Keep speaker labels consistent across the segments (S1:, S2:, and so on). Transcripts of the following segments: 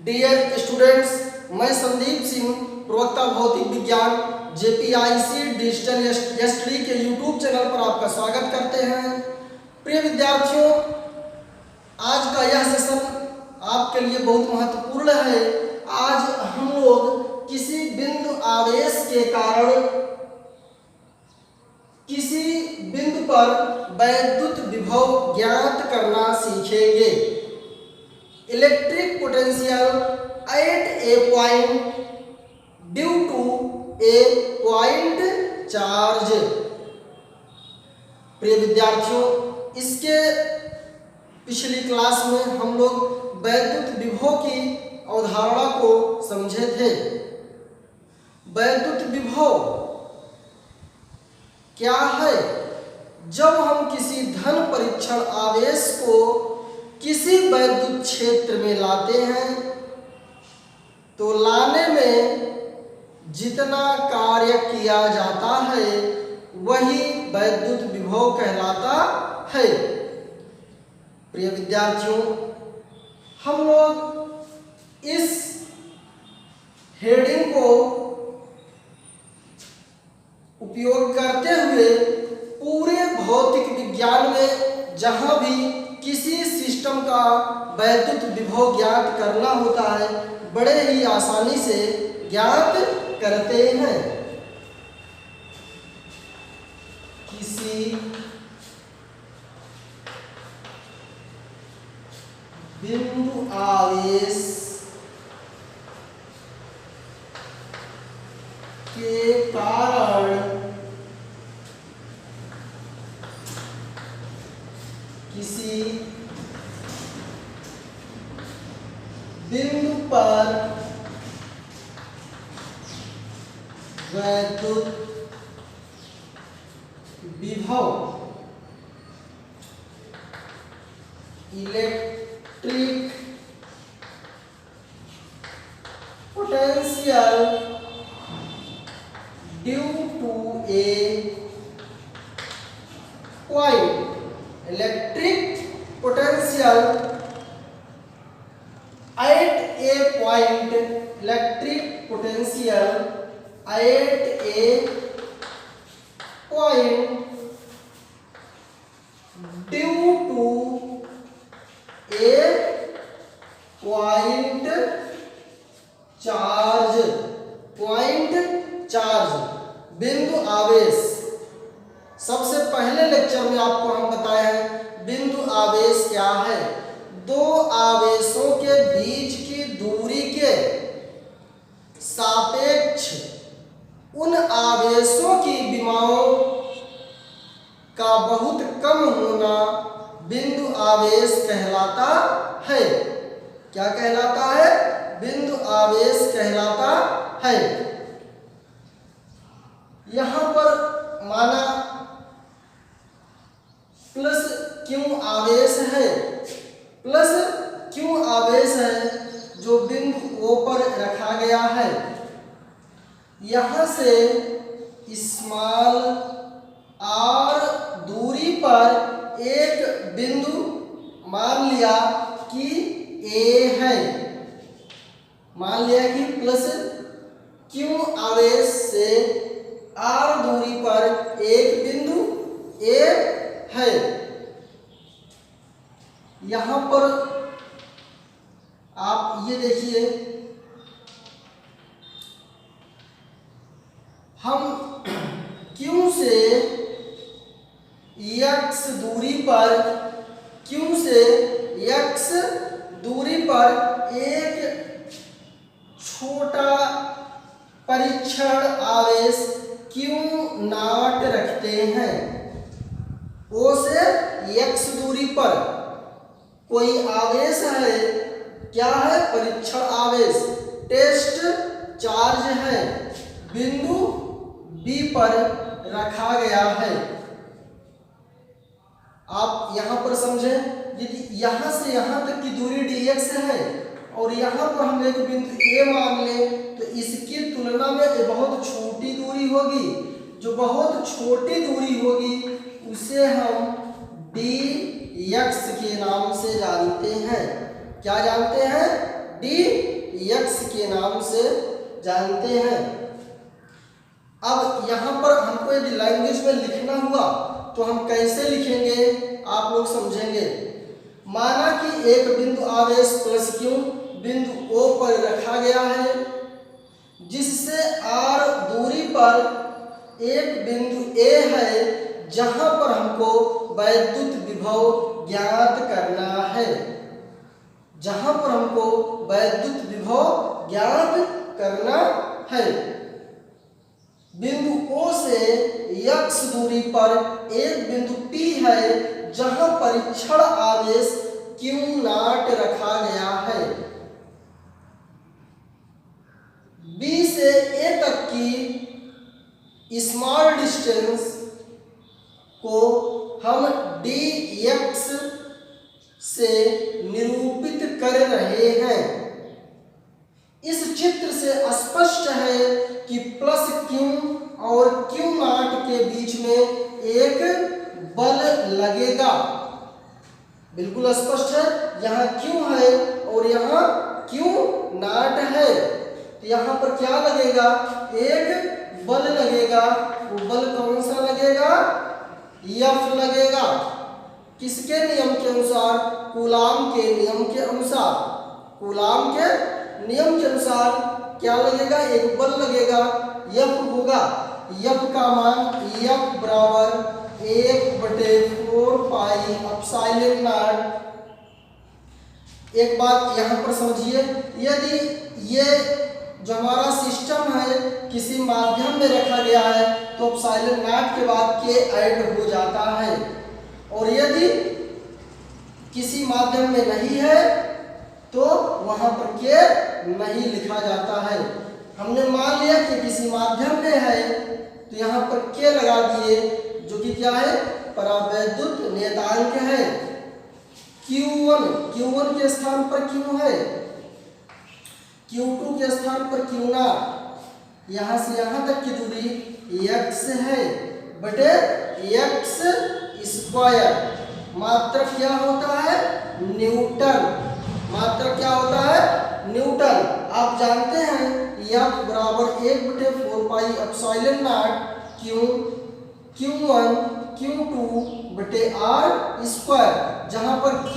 S1: Dear students, मैं संदीप सिंह, प्रवक्ता भौतिक विज्ञान जेपीआईसी डिजिटल एसटी के यूट्यूब चैनल पर आपका स्वागत करते हैं। प्रिय विद्यार्थियों, आज का यह सेशन आपके लिए बहुत महत्वपूर्ण है। आज हम लोग किसी बिंदु आवेश के कारण किसी बिंदु पर वैद्युत विभव ज्ञात करना सीखेंगे। Electric potential at a point due to a point charge. प्रिय विद्यार्थियों, इसके पिछली क्लास में हम लोग वैद्युत विभव की अवधारणा को समझे थे। वैद्युत विभव क्या है? जब हम किसी धन परीक्षण आवेश को किसी वैद्युत क्षेत्र में लाते हैं तो लाने में जितना कार्य किया जाता है वही वैद्युत विभव कहलाता है। प्रिय विद्यार्थियों, हम लोग इस हेडिंग को उपयोग करते हुए पूरे भौतिक विज्ञान में जहां भी किसी सिस्टम का वैद्युत विभव ज्ञात करना होता है बड़े ही आसानी से ज्ञात करते हैं। किसी बिंदु आवेश के कारण किसी बिंदु पर वैद्युत विभव electric potential due to a point. Electric potential at a point, electric potential at a point due to a point charge. Point charge, बिंदु आवेश। सबसे पहले लेक्चर में आपको हम बताए हैं बिंदु आवेश क्या है। दो आवेशों के बीच की दूरी के सापेक्ष उन आवेशों की विमाओं का बहुत कम होना बिंदु आवेश कहलाता है। क्या कहलाता है? बिंदु आवेश कहलाता है। यहां पर माना प्लस क्यू आवेश है, प्लस क्यू आवेश है जो बिंदु O पर रखा गया है। यहां से स्मॉल r दूरी पर एक बिंदु मान लिया कि A है। मान लिया कि प्लस क्यू आवेश से r दूरी पर एक बिंदु A है। यहां पर आप ये देखिए, हम Q से x दूरी पर एक छोटा परीक्षण आवेश Q0 रखते हैं। O से x दूरी पर कोई आवेश है। क्या है? परीक्षण आवेश, टेस्ट चार्ज है, बिंदु B पर रखा गया है। आप यहां पर समझें, यदि यहां से यहां तक की दूरी dx है और यहां पर हम एक बिंदु A मान लें तो इसकी तुलना में ये बहुत छोटी दूरी होगी। जो बहुत छोटी दूरी होगी उसे हम dx के नाम से जानते हैं। क्या जानते हैं? डी एक्स के नाम से जानते हैं। अब यहाँ पर हमको यदि लैंग्वेज में लिखना हुआ तो हम कैसे लिखेंगे आप लोग समझेंगे। माना कि एक बिंदु आवेश प्लस क्यू बिंदु ओ पर रखा गया है, जिससे आर दूरी पर एक बिंदु ए है जहां पर हमको वैद्युत विभव ज्ञात करना है। जहां पर हमको वैद्युत विभव ज्ञात करना है। बिंदु O से x दूरी पर एक बिंदु P है जहां परीक्षण आवेश Q0 रखा गया है। B से A तक की स्मॉल डिस्टेंस को हम dx से निरूपित कर रहे हैं। इस चित्र से स्पष्ट है कि प्लस क्यू और Q0 के बीच में एक बल लगेगा। बिल्कुल स्पष्ट है, यहाँ Q है और यहाँ Q0 है, तो यहाँ पर क्या लगेगा, एक बल लगेगा। वो बल कौन सा लगेगा, F लगेगा। किसके नियम के अनुसार, कूलाम के नियम के अनुसार। कूलाम के नियम के अनुसार क्या लगेगा, एक बल लगेगा, F होगा। F का मान F बराबर 1/4 पाई एप्सिलॉन नॉट। एक बात यहाँ पर समझिए, यदि ये जो हमारा सिस्टम है किसी माध्यम में रखा गया है तो एप्सिलॉन नॉट के बाद K ऐड हो जाता है, और यदि किसी माध्यम में नहीं है तो वहां पर K नहीं लिखा जाता है। हमने मान लिया कि किसी माध्यम में है तो यहाँ पर K लगा दिए, जो कि क्या है, परावैद्युत नियतांक है। Q1 के स्थान पर Q है, Q2 के स्थान पर Q0। यहाँ से यहाँ तक की दूरी x है बटे x स्क्वायर। मात्रक क्या होता है, न्यूटन। मात्रक क्या होता है, न्यूटन। आप जानते हैं F बराबर 1/4 pi epsilon not Q1 Q2 बटे R स्क्वायर, जहां पर K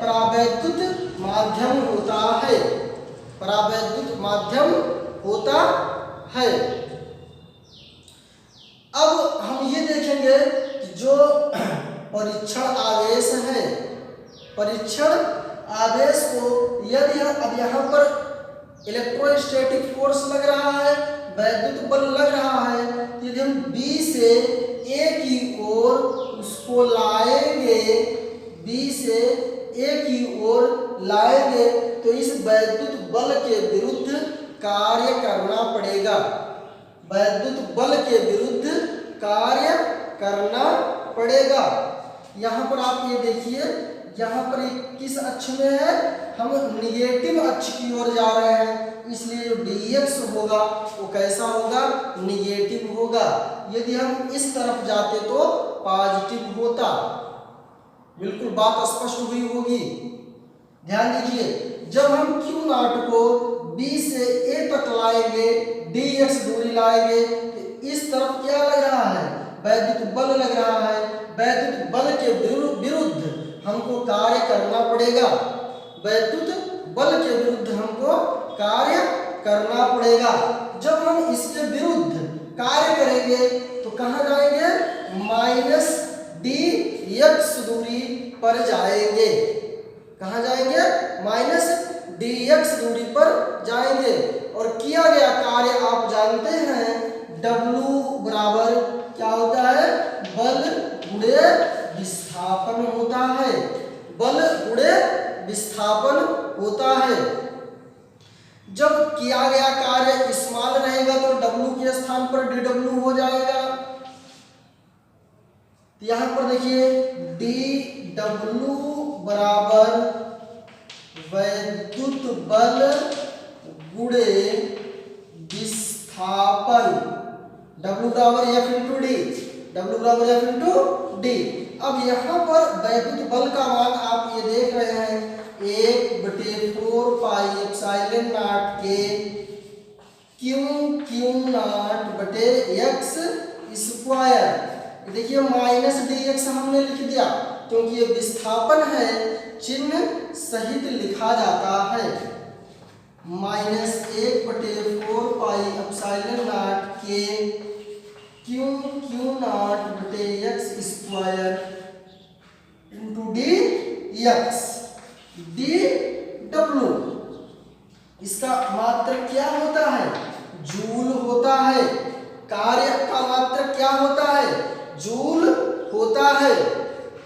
S1: परावैद्युत माध्यम होता है। परावैद्युत माध्यम होता है। अब हम ये देखेंगे कि जो परीक्षण आवेश है, परीक्षण आवेश को यदि अब यहाँ पर इलेक्ट्रोस्टैटिक फोर्स लग रहा है, वैद्युत बल लग रहा है, यदि हम B से A की ओर उसको लाएंगे, B से A की ओर लाएंगे तो इस वैद्युत बल के विरुद्ध कार्य करना पड़ेगा। वैद्युत बल के विरुद्ध कार्य करना पड़ेगा। यहाँ पर आप ये देखिए, यहाँ पर किस अक्ष में है, हम निगेटिव अक्ष की ओर जा रहे हैं, इसलिए जो dx होगा वो कैसा होगा, निगेटिव होगा। यदि हम इस तरफ जाते तो पॉजिटिव होता। बिल्कुल बात स्पष्ट हुई होगी। ध्यान दीजिए, जब हम Q0 को B से A तक लाएंगे, dx दूरी लाएंगे, तो इस तरफ क्या लग रहा है, वैद्युत बल लग रहा है। वैद्युत बल के विरुद्ध हमको कार्य करना पड़ेगा। वैद्युत बल के विरुद्ध हमको कार्य करना पड़ेगा। जब हम इसके विरुद्ध कार्य करेंगे तो कहाँ जाएंगे, -dx दूरी पर जाएंगे। कहाँ जाएंगे, -dx दूरी पर जाएंगे। और किया गया कार्य आप जानते हैं, W बराबर क्या होता है, बल गुणे विस्थापन होता है। बल गुणे विस्थापन होता है। जब किया गया कार्य स्मॉल रहेगा तो W के स्थान पर dW हो जाएगा। तो यहां पर देखिए dW बराबर वैद्युत बल गुणे विस्थापन, W बराबर F इंटू डी, W बराबर F इंटू डी। अब यहाँ पर वैद्युत बल का मान आप ये देख रहे हैं 1/4 के Q0/x स्क्वायर। देखिए माइनस dx हमने लिख दिया क्योंकि ये विस्थापन है, चिन्ह सहित लिखा जाता है। -1/4 के Q0/x square into dx dw। इसका मात्रक क्या होता है? जूल होता है। कार्य का मात्रक क्या होता है? जूल होता है।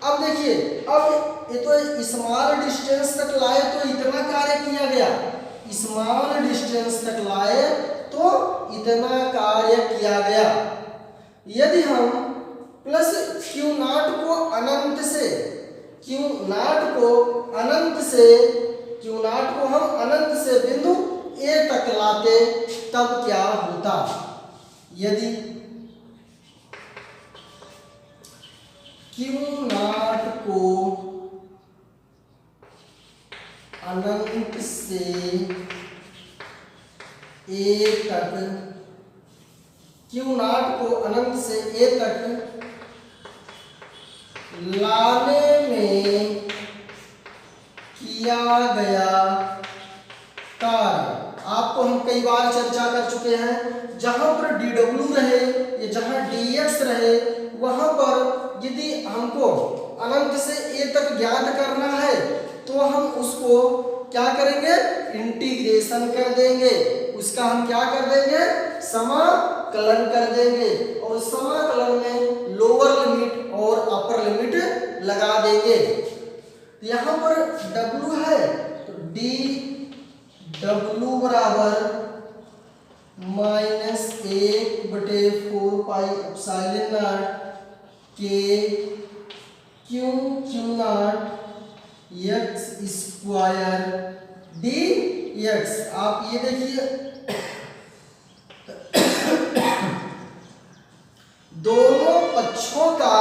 S1: अब देखिए, अब ये तो स्मॉल डिस्टेंस तक लाए तो इतना कार्य किया गया, स्मॉल डिस्टेंस तक लाए तो इतना कार्य किया गया। यदि हम प्लस Q0 को अनंत से Q0 को हम अनंत से बिंदु A तक लाते तब क्या होता? यदि Q0 को अनंत से A तक लाने में किया गया कार्य, आपको हम कई बार चर्चा कर चुके हैं। जहां पर dw रहे या जहां dx रहे, वहां पर यदि हमको अनंत से a तक ज्ञात करना है तो हम उसको क्या करेंगे? इंटीग्रेशन कर देंगे। उसका हम क्या कर देंगे? समाकलन कर देंगे, और समाकलन में लोअर लिमिट और अपर लिमिट लगा देंगे। यहाँ पर w है तो dw बराबर -1/4 के Q0x स्क्वायर dx। आप ये देखिए दोनों पक्षों का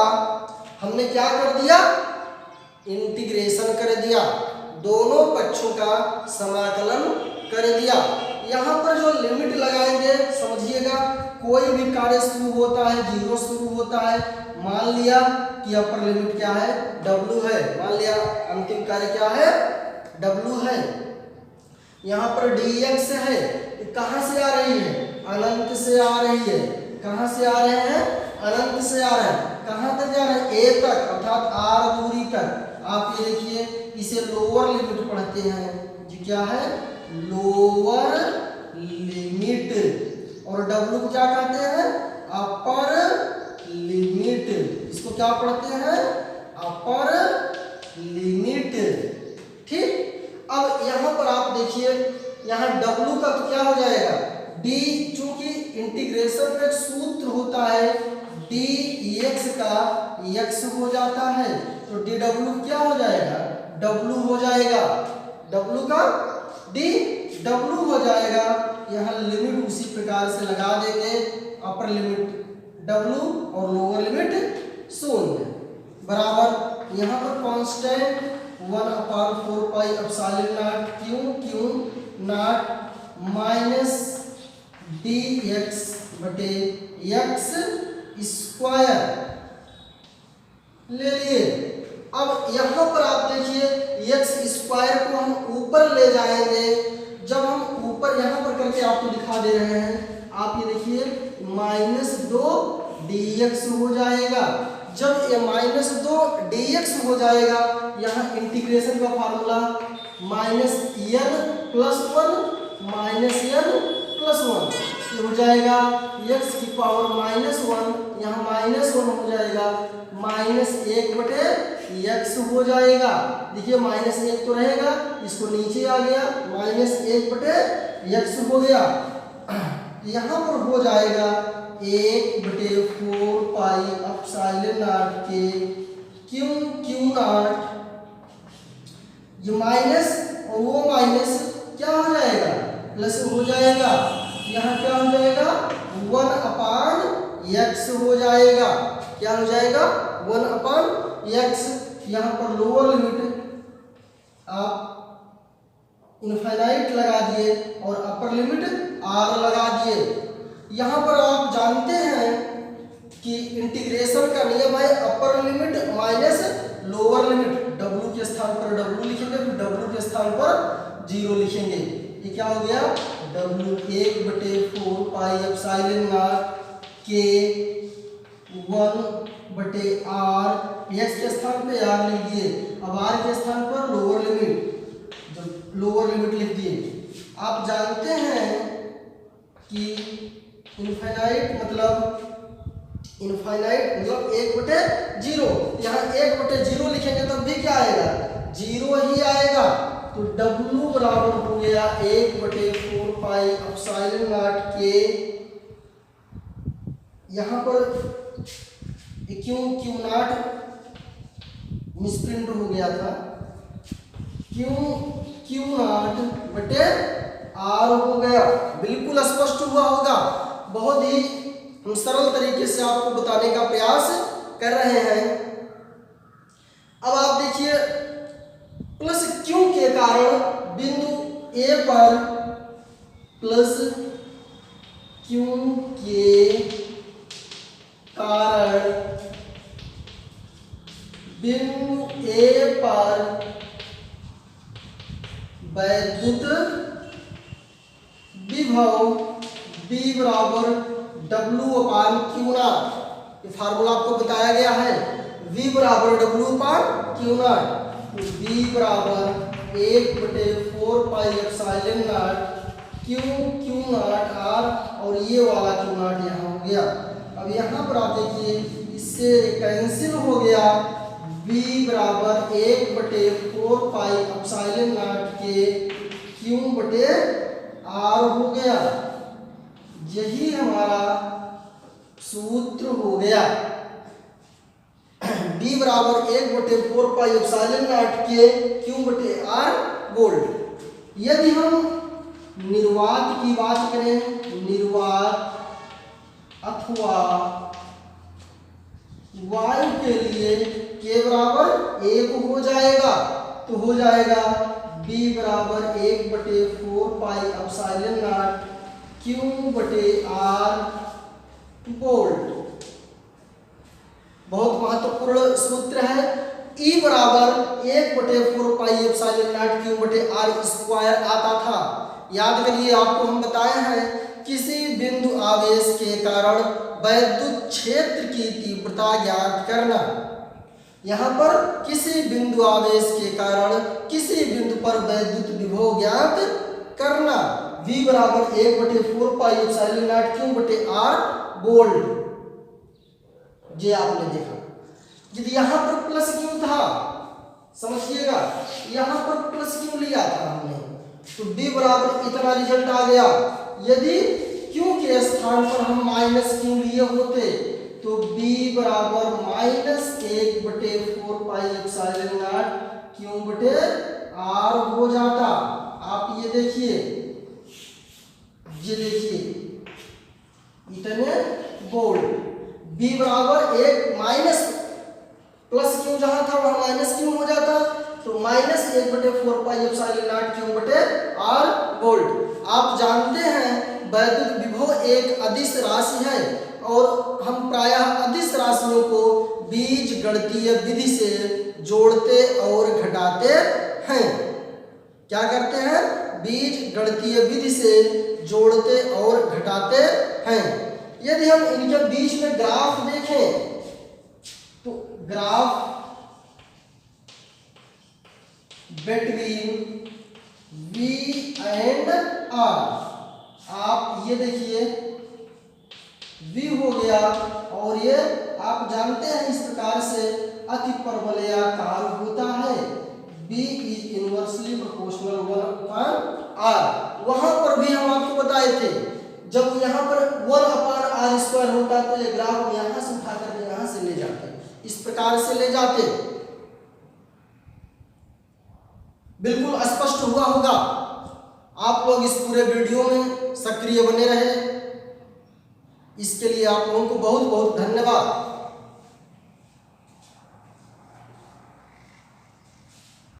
S1: हमने क्या कर दिया? इंटीग्रेशन कर दिया, दोनों पक्षों का समाकलन कर दिया। यहाँ पर जो लिमिट लगाएंगे समझिएगा, कोई भी कार्य शुरू होता है 0 शुरू होता है। मान लिया कि अपर लिमिट क्या है? w है। मान लिया अंतिम कार्य क्या है? w है। यहाँ पर dx है, कहाँ से आ रही है? अनंत से आ रही है। कहाँ से आ रहे हैं? अनंत से आ रहे हैं। कहाँ तक जा रहे हैं? a तक, अर्थात r दूरी तक। आप ये देखिए, इसे लोअर लिमिट पढ़ते हैं, जो क्या है? Lower limit. और w को क्या कहते हैं? Upper limit. इसको क्या पढ़ते हैं? Upper limit. ठीक। अब यहाँ पर आप देखिए, यहाँ w का तो क्या हो जाएगा? d, चूंकि इंटीग्रेशन का सूत्र होता है dx का x हो जाता है, तो dw क्या हो जाएगा? w हो जाएगा। w का dw हो जाएगा। यहाँ लिमिट उसी प्रकार से लगा देंगे, अपर लिमिट w और लोअर लिमिट 0 बराबर। यहाँ पर कांस्टेंट 1/4 Q0 माइनस dx बटे x स्क्वायर ले लिए। अब यहाँ पर आप देखिए, x स्क्वायर को हम ऊपर ले जाएंगे। जब हम ऊपर यहाँ पर करके आपको दिखा दे रहे हैं, आप ये देखिए -2 dx हो जाएगा। जब ये -2 dx हो जाएगा, यहाँ इंटीग्रेशन का फार्मूला -n+1 ये हो जाएगा x की पावर -1, यहाँ -1 हो जाएगा, -1/x हो जाएगा। देखिए -1 तो रहेगा, इसको नीचे आ गया, -1/x हो गया। यहाँ पर हो जाएगा 1/4 के Q0। ये माइनस और वो माइनस क्या हो जाएगा? प्लस हो जाएगा। यहाँ क्या हो जाएगा? 1/x हो जाएगा। क्या हो जाएगा? 1/x। यहाँ पर लोअर लिमिट आप इनफाइनाइट लगा दिए और अपर लिमिट r लगा दिए। यहाँ पर आप जानते हैं कि इंटीग्रेशन का नियम है upper limit minus lower limit. w के स्थान पर w लिखेंगे, फिर w के स्थान पर 0 लिखेंगे। ये क्या हो गया, w 1/4 pi epsilon not k 1/r, x के स्थान पे r लिख दिए। अब r के स्थान पर लोअर लिमिट, लोअर लिमिट लिख दिए। आप जानते हैं कि इनफाइनाइट मतलब 1/0, यहाँ 1/0 लिखेंगे तब भी क्या आएगा, 0 ही आएगा। तो w बराबर हो गया 1/4 पाई एप्सिलॉन नॉट k, यहाँ पर क्यू नॉट मिसप्रिंट हो गया था, क्यू नॉट बटे आर हो गया। बिल्कुल स्पष्ट हुआ होगा। बहुत ही हम सरल तरीके से आपको बताने का प्रयास कर रहे हैं। अब आप देखिए, प्लस क्यू के कारण बिंदु ए पर प्लस क्यू के कारण बिंदु ए पर वैद्युत विभव B बराबर W/Q0। ये फार्मूला आपको बताया गया है, V बराबर W/Q0। तो B बराबर 1/4 pi epsilon not Q0 R, और ये वाला Q0 यहाँ हो गया। अब यहाँ पर आप देखिए, इससे कैंसिल हो गया, B बराबर 1/4 पाई एप्सिलॉन नॉट के Q/R हो गया। यही हमारा सूत्र हो गया। B बराबर 1/4 पाई एप्सिलॉन नॉट के Q/R वोल्ट। यदि हम निर्वात की बात करें, निर्वात अथवा वायु के लिए K बराबर 1 हो जाएगा, तो हो जाएगा B बराबर 1/4 pi epsilon not Q/R volt. बहुत महत्वपूर्ण सूत्र है। E बराबर 1/4 pi epsilon not Q/R square आता था। याद करिए, आपको हम बताए हैं किसी बिंदु आवेश के कारण वैद्युत क्षेत्र की तीव्रता ज्ञात करना। यहाँ पर किसी बिंदु आवेश के कारण किसी बिंदु पर वैद्युत विभव ज्ञात करना। V बराबर 1/4 pi epsilon not Q/R volt. ये आपने देखा। यदि यहाँ पर प्लस क्यों था, समझिएगा, यहाँ पर प्लस क्यों लिया था हमने, तो B बराबर इतना रिजल्ट आ गया। यदि Q के स्थान पर हम माइनस क्यों लिए होते, तो B बराबर -1/4 पाई एप्सिलॉन नॉट Q/R हो जाता। आप ये देखिए, इतने वोल्ट। B बराबर 1 माइनस प्लस क्यों जहां था वहां माइनस क्यों हो जाता, तो -1/4 pi epsilon not Q/R volt. आप जानते हैं वैद्युत विभव एक अदिश राशि है, और हम प्रायः अदिश राशियों को बीजगणितीय विधि से जोड़ते और घटाते हैं। क्या करते हैं, बीजगणितीय विधि से जोड़ते और घटाते हैं। यदि हम इनके बीच में ग्राफ देखें, तो graph between V and R, आप ये देखिए, V हो गया, और ये आप जानते हैं इस प्रकार से अति परवलयाकार होता है। B is inversely proportional 1/R। वहां पर भी हम आपको बताए थे, जब यहाँ पर 1/R² होता तो ये ग्राफ यहाँ से उठा करके यहाँ से ले जाते, इस प्रकार से ले जाते। बिल्कुल स्पष्ट हुआ होगा। आप लोग इस पूरे वीडियो में सक्रिय बने रहे, इसके लिए आप लोगों को बहुत बहुत धन्यवाद।